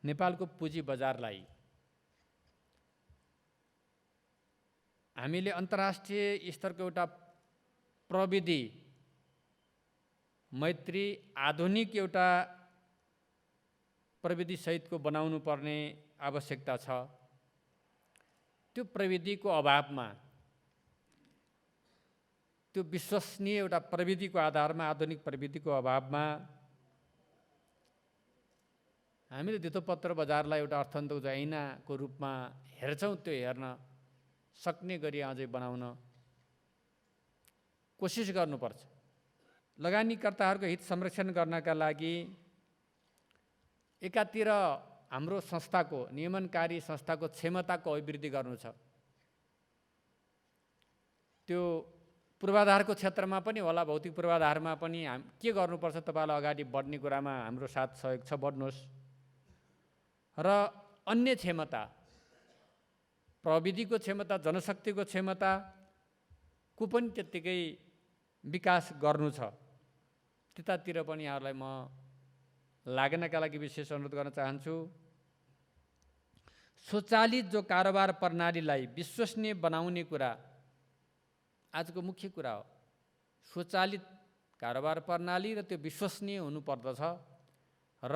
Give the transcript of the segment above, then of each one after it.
नेपालको पुँजी बजारलाई हामीले अन्तर्राष्ट्रिय स्तरको एउटा प्रविधि मैत्री आधुनिक एउटा प्रविधि सहितको बनाउनु पर्ने आवश्यकता छ। त्यो प्रविधिको अभावमा, त्यो विश्वसनीय एउटा प्रविधिको आधारमा, आधुनिक प्रविधिको अभावमा हामीले धितोपत्र बजारलाई एउटा अर्थतन्त्रको ऐनाको रूपमा हेर्छौँ, त्यो हेर्न सक्ने गरी अझै बनाउन कोसिस गर्नुपर्छ। लगानीकर्ताहरूको हित संरक्षण गर्नका लागि एकातिर हाम्रो संस्थाको, नियमनकारी संस्थाको क्षमताको अभिवृद्धि गर्नु छ। त्यो पूर्वाधारको क्षेत्रमा पनि होला, भौतिक पूर्वाधारमा पनि के गर्नुपर्छ, तपाईँलाई अगाडि बढ्ने कुरामा हाम्रो साथ सहयोग छ, बढ्नुहोस्। र अन्य क्षमता, प्रविधिको क्षमता, जनशक्तिको क्षमताको पनि त्यत्तिकै विकास गर्नु छ। त्यतातिर पनि यहाँहरूलाई म लाग्नका लागि विशेष अनुरोध गर्न चाहन्छु। स्वचालित जो कारोबार प्रणालीलाई विश्वसनीय बनाउने कुरा आजको मुख्य कुरा हो। स्वचालित कारोबार प्रणाली र त्यो विश्वसनीय हुनुपर्दछ र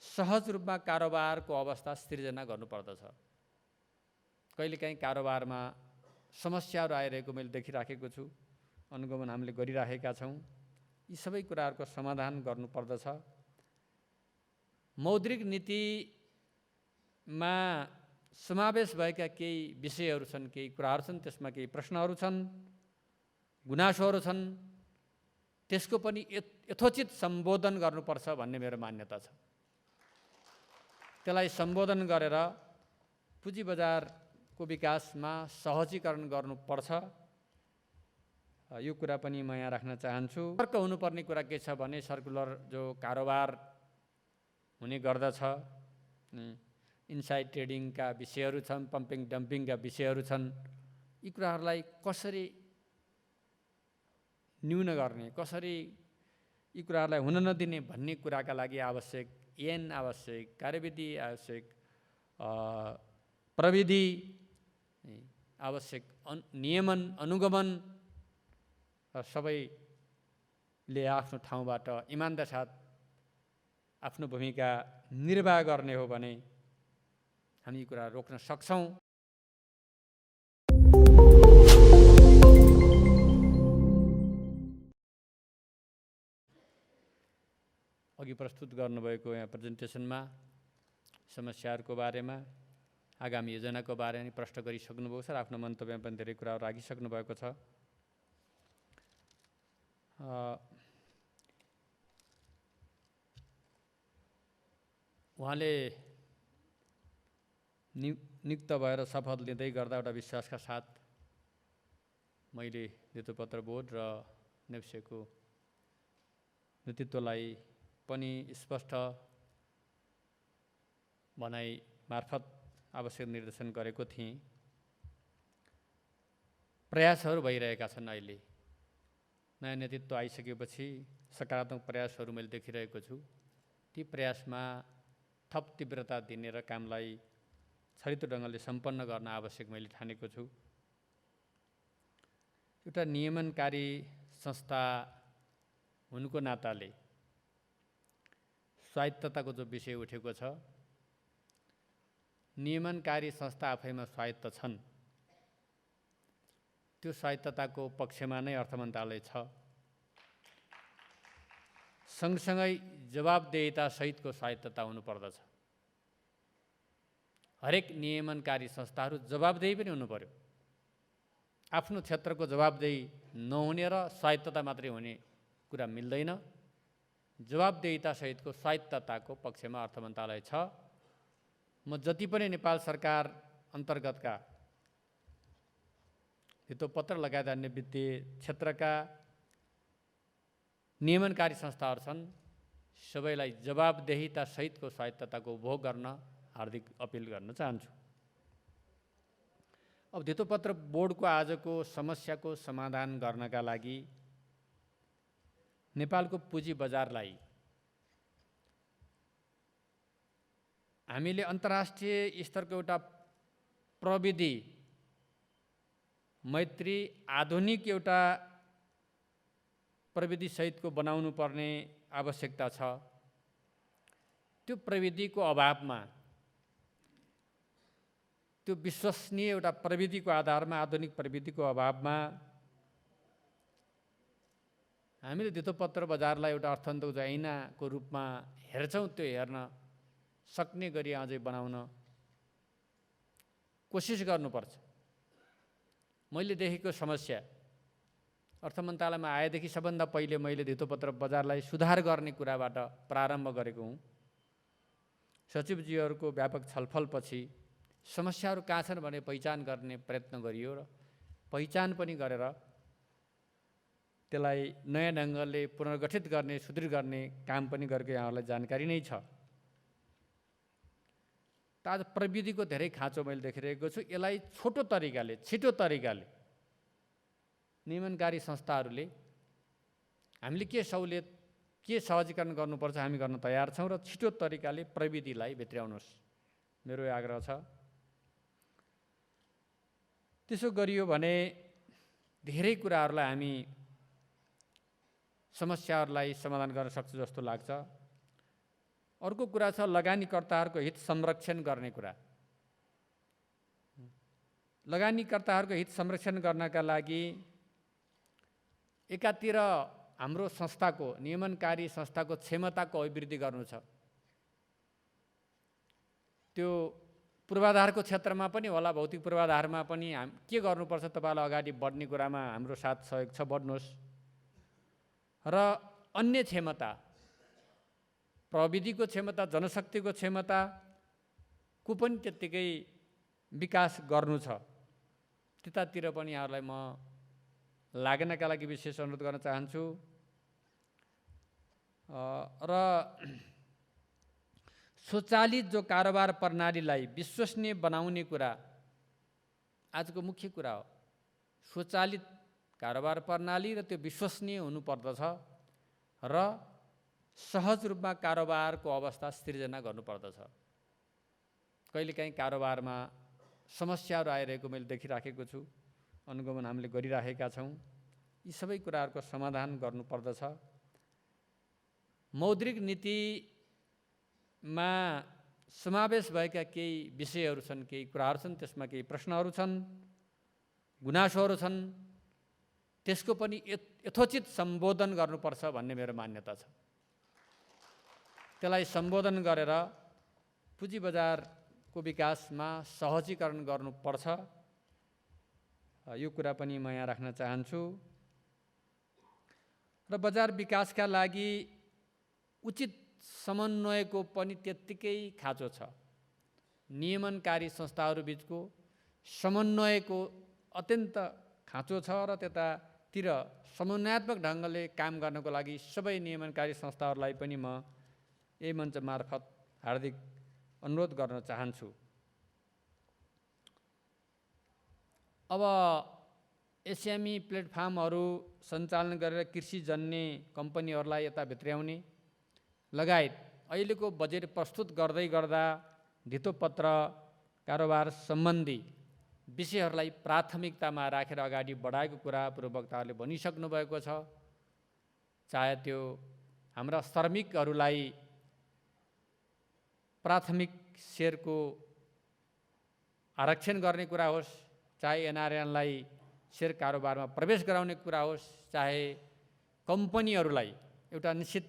सहज रूपमा कारोबारको अवस्था सृजना गर्नुपर्दछ। कहिलेकाहीँ कारोबारमा समस्याहरू आइरहेको मैले देखिराखेको छु, अनुगमन हामीले गरिराखेका छौँ। यी सबै कुराहरूको समाधान गर्नुपर्दछ। मौद्रिक नीतिमा समावेश भएका केही विषयहरू छन्, केही कुराहरू छन्, त्यसमा केही प्रश्नहरू छन्, गुनासोहरू छन्, त्यसको पनि यथोचित सम्बोधन गर्नुपर्छ भन्ने मेरो मान्यता छ। त्यसलाई सम्बोधन गरेर पुँजी बजारको विकासमा सहजीकरण गर्नुपर्छ। यो कुरा पनि म यहाँ राख्न चाहन्छु। सर्क हुनुपर्ने कुरा के छ भने सर्कुलर जो कारोबार हुने गर्दछ, इनसाइड ट्रेडिङका विषयहरू छन्, पम्पिङ डम्पिङका विषयहरू छन्। यी कुराहरूलाई कसरी न्यून गर्ने, कसरी यी कुराहरूलाई हुन नदिने भन्ने कुराका लागि आवश्यक ऐन आवश्यक, कार्यविधि आवश्यक, प्रविधि आवश्यक, नियमन अनुगमन सबैले आफ्नो ठाउँबाट इमानदार साथ आफ्नो भूमिका निर्वाह गर्ने हो भने हामी यी कुरा रोक्न सक्छौँ। अघि प्रस्तुत गर्नुभएको यहाँ प्रेजेन्टेसनमा समस्याहरूको बारेमा, आगामी योजनाको बारेमा प्रश्न गरिसक्नुभएको छ र आफ्नो मन्तव्यमा पनि धेरै कुराहरू राखिसक्नु भएको छ। उहाँले नियुक्त भएर शपथ लिँदै गर्दा एउटा विश्वासका साथ मैले धितोपत्र बोर्ड र नेप्सेको नेतृत्वलाई पनि स्पष्ट भनाइ मार्फत आवश्यक निर्देशन गरेको थिएँ। प्रयासहरू भइरहेका छन्। अहिले नयाँ नेतृत्व आइसकेपछि सकारात्मक प्रयासहरू मैले देखिरहेको छु। ती प्रयासमा थप तीव्रता दिने र कामलाई छरितो ढङ्गले सम्पन्न गर्न आवश्यक मैले ठानेको छु। एउटा नियमनकारी संस्था हुनुको नाताले स्वायत्तताको जो विषय उठेको छ, नियमनकारी संस्था आफैमा स्वायत्त छन्। त्यो स्वायत्तताको पक्षमा नै अर्थ मन्त्रालय छ। सँगसँगै जवाबदेहिता सहितको स्वायत्तता हुनुपर्दछ। हरेक नियमनकारी संस्थाहरू जवाबदेही पनि हुनु पर्यो। आफ्नो क्षेत्रको जवाबदेही नहुने र स्वायत्तता मात्रै हुने कुरा मिल्दैन। जवाबदेहिता सहितको स्वायत्तताको पक्षमा अर्थ मन्त्रालय छ। म जति पनि नेपाल सरकार अन्तर्गतका धितोपत्र लगायत अन्य वित्तीय क्षेत्रका नियमनकारी संस्थाहरू छन्, सबैलाई जवाबदेहिता सहितको स्वायत्तताको उपभोग गर्न हार्दिक अपिल गर्न चाहन्छु। अब धितोपत्र बोर्डको आजको समस्याको समाधान गर्नका लागि नेपालको पुँजी बजारलाई हामीले अन्तर्राष्ट्रिय स्तरको एउटा प्रविधि मैत्री आधुनिक एउटा प्रविधि सहितको बनाउनु पर्ने आवश्यकता छ। त्यो प्रविधिको अभावमा, त्यो विश्वसनीय एउटा प्रविधिको आधारमा, आधुनिक प्रविधिको अभावमा हामीले धितोपत्र बजारलाई एउटा अर्थन्तको ऐनाको रूपमा हेर्छौँ, त्यो हेर्न सक्ने गरी अझै बनाउन कोसिस गर्नुपर्छ। मैले देखेको समस्या, अर्थ मन्त्रालयमा आएदेखि सबभन्दा पहिले मैले धितोपत्र बजारलाई सुधार गर्ने कुराबाट प्रारम्भ गरेको हुँ। सचिवजीहरूको व्यापक छलफलपछि समस्याहरू कहाँ छन् भने पहिचान गर्ने प्रयत्न गरियो र पहिचान पनि गरेर त्यसलाई नयाँ ढङ्गले पुनर्गठित गर्ने, सुदृढ गर्ने काम पनि गरेको यहाँहरूलाई जानकारी नै छ। त आज प्रविधिको धेरै खाँचो मैले देखिरहेको छु। यसलाई छोटो तरिकाले, छिटो तरिकाले नियमनकारी संस्थाहरूले हामीले के सहुलियत, के सहजीकरण गर्नुपर्छ हामी गर्न तयार छौँ र छिटो तरिकाले प्रविधिलाई भित्र्याउनुहोस्, मेरो आग्रह छ। त्यसो गरियो भने धेरै कुराहरूलाई हामी समस्याहरूलाई समाधान गर्न सक्छ जस्तो लाग्छ। अर्को कुरा छ लगानीकर्ताहरूको हित संरक्षण गर्ने कुरा। लगानीकर्ताहरूको हित संरक्षण गर्नका लागि एकातिर हाम्रो संस्थाको, नियमनकारी संस्थाको क्षमताको अभिवृद्धि गर्नु छ। त्यो पूर्वाधारको क्षेत्रमा पनि होला, भौतिक पूर्वाधारमा पनि के गर्नुपर्छ, तपाईँलाई अगाडि बढ्ने कुरामा हाम्रो साथ सहयोग छ, बढ्नुहोस्। र अन्य क्षमता, प्रविधिको क्षमता, जनशक्तिको क्षमताको पनि त्यत्तिकै विकास गर्नु छ। त्यतातिर पनि यहाँहरूलाई म लाग्नका लागि विशेष अनुरोध गर्न चाहन्छु। र स्वचालित जो कारोबार प्रणालीलाई विश्वसनीय बनाउने कुरा आजको मुख्य कुरा हो। स्वचालित कारोबार प्रणाली र त्यो विश्वसनीय हुनुपर्दछ र सहज रूपमा कारोबारको अवस्था सृजना गर्नुपर्दछ। कहिलेकाहीँ कारोबारमा समस्याहरू आइरहेको मैले देखिराखेको छु, अनुगमन हामीले गरिराखेका छौँ। यी सबै कुराहरूको समाधान गर्नुपर्दछ। मौद्रिक नीतिमा समावेश भएका केही विषयहरू छन्, केही कुराहरू छन्, त्यसमा केही प्रश्नहरू छन्, गुनासोहरू छन्, त्यसको पनि यथोचित सम्बोधन गर्नुपर्छ भन्ने मेरो मान्यता छ। त्यसलाई सम्बोधन गरेर पुँजी बजारको विकासमा सहजीकरण गर्नुपर्छ। यो कुरा पनि म यहाँ राख्न चाहन्छु। र बजार विकासका लागि उचित समन्वयको पनि त्यत्तिकै खाँचो छ। नियमनकारी संस्थाहरू बिचको समन्वयको अत्यन्त खाँचो छ र त्यतातिर समन्वयात्मक ढङ्गले काम गर्नको लागि सबै नियमनकारी संस्थाहरूलाई पनि म यही मञ्च मार्फत हार्दिक अनुरोध गर्न चाहन्छु। अब एसएमई प्लेटफर्महरू सञ्चालन गरेर कृषिजन्य कम्पनीहरूलाई यता भित्र्याउने लगायत अहिलेको बजेट प्रस्तुत गर्दै गर्दा धितोपत्र कारोबार सम्बन्धी विषयहरूलाई प्राथमिकतामा राखेर अगाडि बढाएको कुरा पूर्ववक्ताहरूले भनिसक्नु भएको छ। चाहे त्यो हाम्रा श्रमिकहरूलाई प्राथमिक सेयरको आरक्षण गर्ने कुरा होस्, चाहे एनआरएनलाई सेयर कारोबारमा प्रवेश गराउने कुरा होस्, चाहे कम्पनीहरूलाई एउटा निश्चित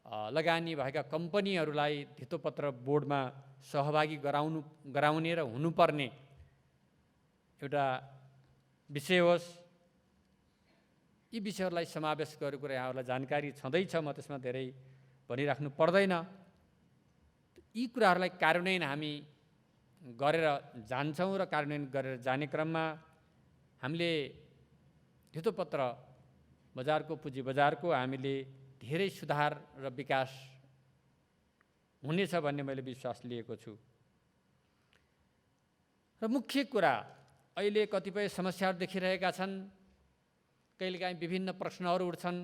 लगानी भएका कम्पनीहरूलाई धितोपत्र बोर्डमा सहभागी गराउने र हुनुपर्ने एउटा विषय होस्, यी विषयहरूलाई समावेश गरेको कुरा यहाँहरूलाई जानकारी छँदैछ, म त्यसमा धेरै भनिराख्नु पर्दैन। यी कुराहरूलाई कार्यान्वयन हामी गरेर जान्छौँ र कार्यान्वयन गरेर जाने क्रममा हामीले धितोपत्र बजारको, पुँजी बजारको हामीले धेरै सुधार र विकास हुनेछ भन्ने मैले विश्वास लिएको छु। र मुख्य कुरा अहिले कतिपय समस्याहरू देखिरहेका छन्, कहिलेकाहीँ विभिन्न प्रश्नहरू उठ्छन्,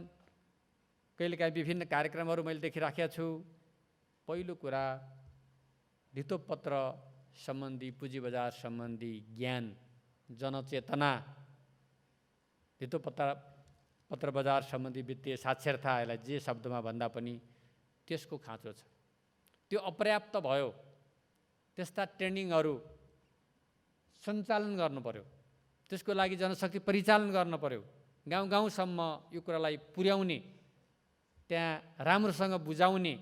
कहिलेकाहीँ विभिन्न कार्यक्रमहरू मैले देखिराखेका छु। पहिलो कुरा धितोपत्र सम्बन्धी, पुँजी बजार सम्बन्धी ज्ञान, जनचेतना, पत्र बजार सम्बन्धी वित्तीय साक्षरता, यसलाई जे शब्दमा भन्दा पनि त्यसको खाँचो छ। त्यो अपर्याप्त भयो। त्यस्ता ट्रेनिङहरू सञ्चालन गर्नु पर्यो। त्यसको लागि जनशक्ति परिचालन गर्नु पर्यो। गाउँ गाउँसम्म यो कुरालाई पुर्याउने, त्यहाँ राम्रोसँग बुझाउने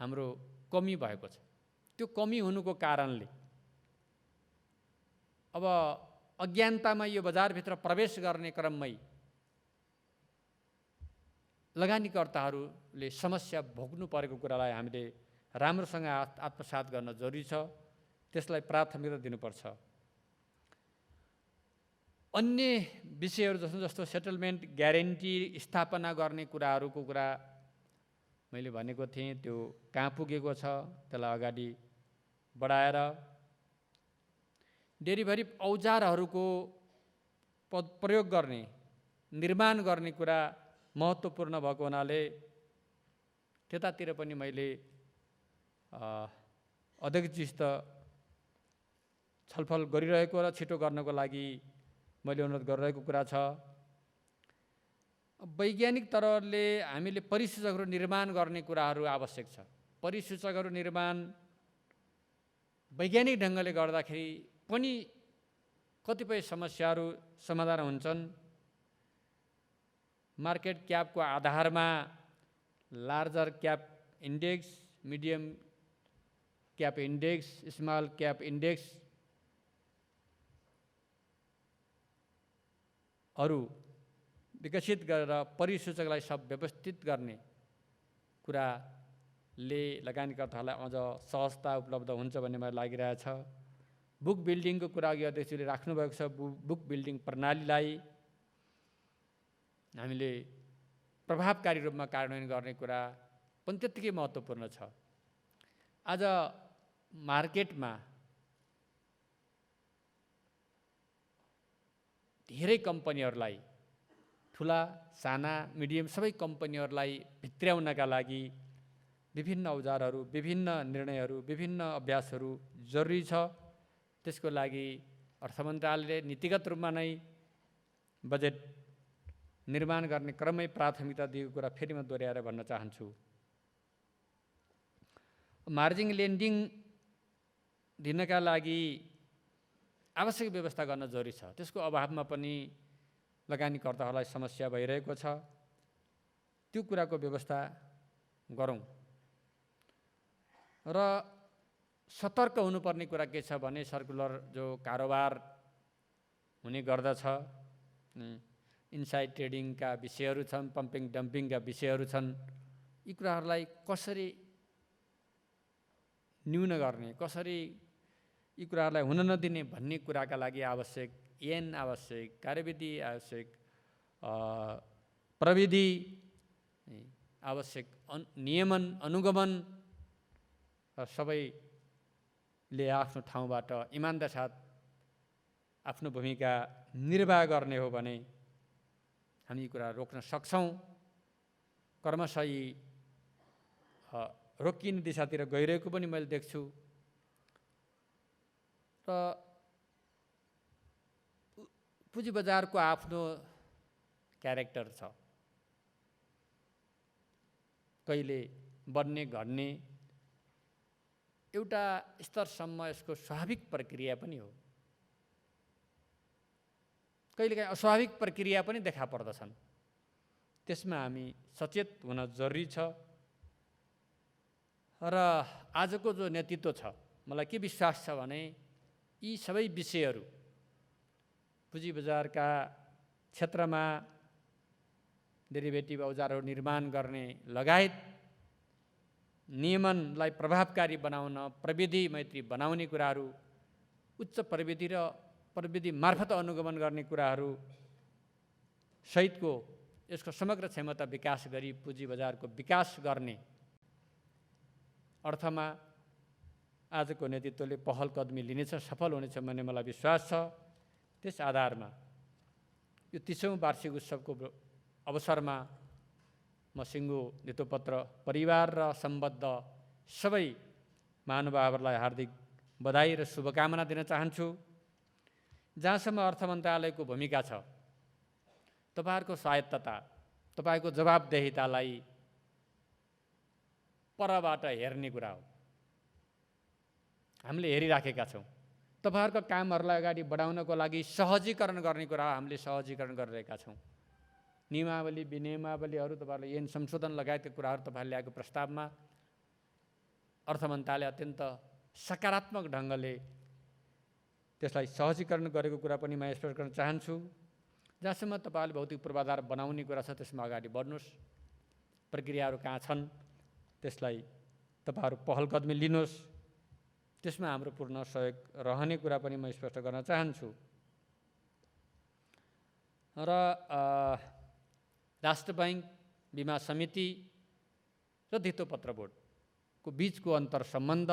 हाम्रो कमी भएको छ। त्यो कमी हुनुको कारणले अब अज्ञानतामा यो बजारभित्र प्रवेश गर्ने क्रममै लगानीकर्ताहरूले समस्या भोग्नु परेको कुरालाई हामीले राम्रोसँग आत्मसात गर्न जरुरी छ। त्यसलाई प्राथमिकता दिनुपर्छ। अन्य विषयहरू जस्तो सेटलमेन्ट ग्यारेन्टी स्थापना गर्ने कुराहरूको कुरा मैले भनेको थिएँ, त्यो कहाँ पुगेको छ, त्यसलाई अगाडि बढाएर डेरीभरि औजारहरूको प्रयोग गर्ने, निर्माण गर्ने कुरा महत्त्वपूर्ण भएको हुनाले त्यतातिर पनि मैले अध्यक्षजीसित छलफल गरिरहेको र छिटो गर्नको लागि मैले अनुरोध गरिरहेको कुरा छ। वैज्ञानिक तवरले हामीले परिसूचकहरू निर्माण गर्ने कुराहरू आवश्यक छ। परिसूचकहरू निर्माण वैज्ञानिक ढङ्गले गर्दाखेरि पनि कतिपय समस्याहरू समाधान हुन्छन्। मार्केट क्यापको आधारमा larger cap index, medium cap index, small cap index अरू विकसित गरेर परिसूचकलाई सब व्यवस्थित गर्ने कुराले लगानीकर्ताहरूलाई अझ सहजता उपलब्ध हुन्छ भन्ने मलाई लागिरहेछ। बुक बिल्डिङको कुरा अघि अध्यक्षले राख्नुभएको छ। बुक बिल्डिङ प्रणालीलाई हामीले प्रभावकारी रूपमा कार्यान्वयन गर्ने कुरा पनि त्यत्तिकै महत्त्वपूर्ण छ। आज मार्केटमा धेरै कम्पनीहरूलाई, ठुला साना मिडियम सबै कम्पनीहरूलाई भित्र्याउनका लागि विभिन्न औजारहरू, विभिन्न निर्णयहरू, विभिन्न अभ्यासहरू जरुरी छ। त्यसको लागि अर्थ मन्त्रालयले नीतिगत रूपमा नै बजेट निर्माण गर्ने क्रममै प्राथमिकता दिएको कुरा फेरि म दोहोऱ्याएर भन्न चाहन्छु। मार्जिन लेन्डिङ दिनका लागि आवश्यक व्यवस्था गर्न जरुरी छ। त्यसको अभावमा पनि लगानीकर्ताहरूलाई समस्या भइरहेको छ। त्यो कुराको व्यवस्था गरौँ। र सतर्क हुनुपर्ने कुरा के छ भने सर्कुलर जो कारोबार हुने गर्दछ, इनसाइड ट्रेडिङका विषयहरू छन्, पम्पिङ डम्पिङका विषयहरू छन्। यी कुराहरूलाई कसरी न्यून गर्ने, कसरी यी कुराहरूलाई हुन नदिने भन्ने कुराका लागि आवश्यक ऐन आवश्यक, कार्यविधि आवश्यक, प्रविधि आवश्यक, नियमन अनुगमन सबैले आफ्नो ठाउँबाट इमानदार साथ आफ्नो भूमिका निर्वाह गर्ने हो भने हामी यी कुरा रोक्न सक्छौँ। क्रमशः रोकिने दिशातिर गइरहेको पनि मैले देख्छु। र पुँजी बजारको आफ्नो क्यारेक्टर छ। कहिले बढ्ने घट्ने एउटा स्तरसम्म यसको स्वाभाविक प्रक्रिया पनि हो। कहिलेकाहीँ अस्वाभाविक प्रक्रिया पनि देखा पर्दछन्। त्यसमा हामी सचेत हुन जरुरी छ। र आजको जो नेतृत्व छ, मलाई के विश्वास छ भने यी सबै विषयहरू पुँजी बजारका क्षेत्रमा डेरिभेटिभ औजारहरू निर्माण गर्ने लगायत नियमनलाई प्रभावकारी बनाउन, प्रविधि मैत्री बनाउने कुराहरू, उच्च प्रविधि र प्रविधि मार्फत अनुगमन गर्ने कुराहरू सहितको यसको समग्र क्षमता विकास गरी पुँजी बजारको विकास गर्ने अर्थमा आजको नेतृत्वले पहल कदमी लिनेछ, सफल हुनेछ भन्ने मलाई विश्वास छ। त्यस आधारमा यो 30औं वार्षिक उत्सवको अवसरमा म सिङ्गो धितोपत्र परिवार र सम्बद्ध सबै महानुभावहरूलाई हार्दिक बधाई र शुभकामना दिन चाहन्छु। जहाँसम्म अर्थ मन्त्रालयको भूमिका छ, तपाईहरुको स्वायत्तता, तपाईको जवाबदेहितालाई परबाट हेर्ने कुरा हो। हामीले हेरिराखेका छौँ। तपाईहरुको कामहरूलाई अगाडि बढाउनको लागि सहजीकरण गर्ने कुरा हामीले सहजीकरण गरिरहेका छौँ। नियमावली, विनियमावलीहरू, तपाईहरुले ऐन संशोधन लगायतका कुराहरू तपाईहरुले ल्याएको प्रस्तावमा अर्थ मन्त्रालय अत्यन्त सकारात्मक ढङ्गले त्यसलाई सहजीकरण गरेको कुरा पनि म स्पष्ट गर्न चाहन्छु। जहाँसम्म तपाईहरुले भौतिक पूर्वाधार बनाउने कुरा छ त्यसमा अगाडि बढ्नुस्। प्रक्रियाहरू कहाँ छन् त्यसलाई तपाईहरु पहल कदमी लिनुहोस्। त्यसमा हाम्रो पूर्ण सहयोग रहने कुरा पनि म स्पष्ट गर्न चाहन्छु। र राष्ट्र बैंक, बीमा समिति र धितोपत्र बोर्डको बीचको अन्तर सम्बन्ध,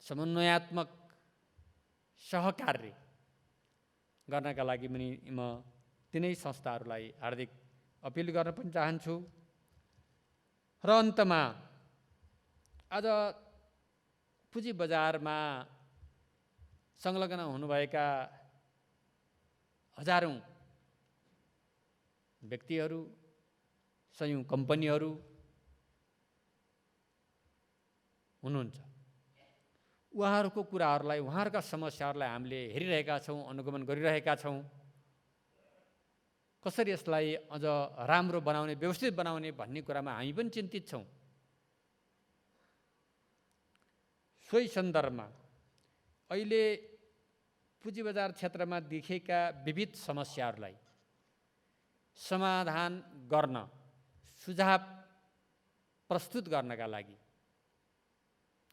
समन्वयात्मक सहकार्य गर्नका लागि म तिनै संस्थाहरूलाई हार्दिक अपिल गर्न पनि चाहन्छु। र अन्तमा आज पुँजी बजारमा संलग्न हुनुभएका हजारौं व्यक्तिहरू, सयौं कम्पनीहरू हुनुहुन्छ। उहाँहरूको कुराहरूलाई, उहाँहरूका समस्याहरूलाई हामीले हेरिरहेका छौँ, अनुगमन गरिरहेका छौँ। कसरी यसलाई अझ राम्रो बनाउने, व्यवस्थित बनाउने भन्ने कुरामा हामी पनि चिन्तित छौँ। सोही सन्दर्भमा अहिले पुँजी बजार क्षेत्रमा देखेका विविध समस्याहरूलाई समाधान गर्न, सुझाव प्रस्तुत गर्नका लागि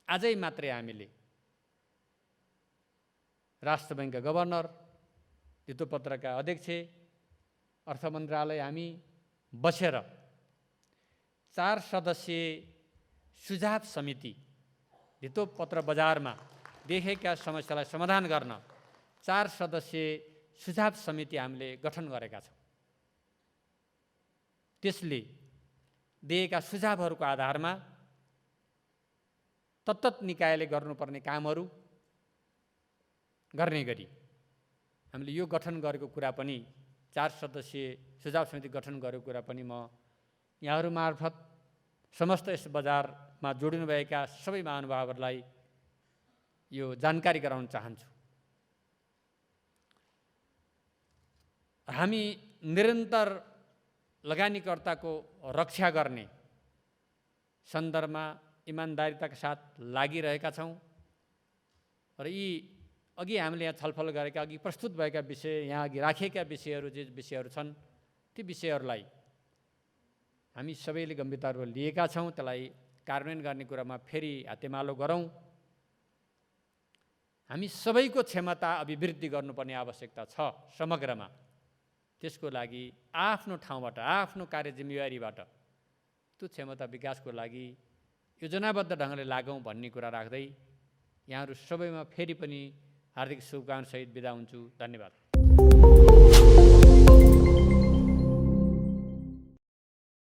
आजै मात्रै हामीले राष्ट्र बैंकका गभर्नर, धितोपत्रका अध्यक्ष, अर्थ मन्त्रालय हामी बसेर 4 सदस्यीय सुझाव समिति, धितोपत्र बजारमा देखेका समस्यालाई समाधान गर्न 4 सदस्यीय सुझाव समिति हामीले गठन गरेका छौँ। त्यसले दिएका सुझावहरूको आधारमा तत्त निकायले गर्नुपर्ने कामहरू गर्ने गरी हामीले यो गठन गरेको कुरा पनि, 4 सदस्यीय सुझाव समिति गठन गरेको कुरा पनि म यहाँहरू मार्फत समस्त यस बजारमा जोडिनुभएका सबै महानुभावहरूलाई यो जानकारी गराउन चाहन्छु। हामी निरन्तर लगानीकर्ताको रक्षा गर्ने सन्दर्भमा इमानदारीताका साथ लागिरहेका छौँ र यी अघि हामीले यहाँ छलफल गरेका, अघि प्रस्तुत भएका विषय, यहाँ अघि राखेका विषयहरू, जे विषयहरू छन् ती विषयहरूलाई हामी सबैले गम्भीरतापूर्वक लिएका छौँ। त्यसलाई कार्यान्वयन गर्ने कुरामा फेरि हातेमालो गरौँ। हामी सबैको क्षमता अभिवृद्धि गर्नुपर्ने आवश्यकता छ समग्रमा। त्यसको लागि आफ्नो ठाउँबाट, आफ्नो कार्य जिम्मेवारीबाट त्यो क्षमता विकासको लागि योजनाबद्ध ढङ्गले लागौँ भन्ने कुरा राख्दै यहाँहरू सबैमा फेरि पनि हार्दिक शुभकामना सहित बिदा हुन्छु। धन्यवाद।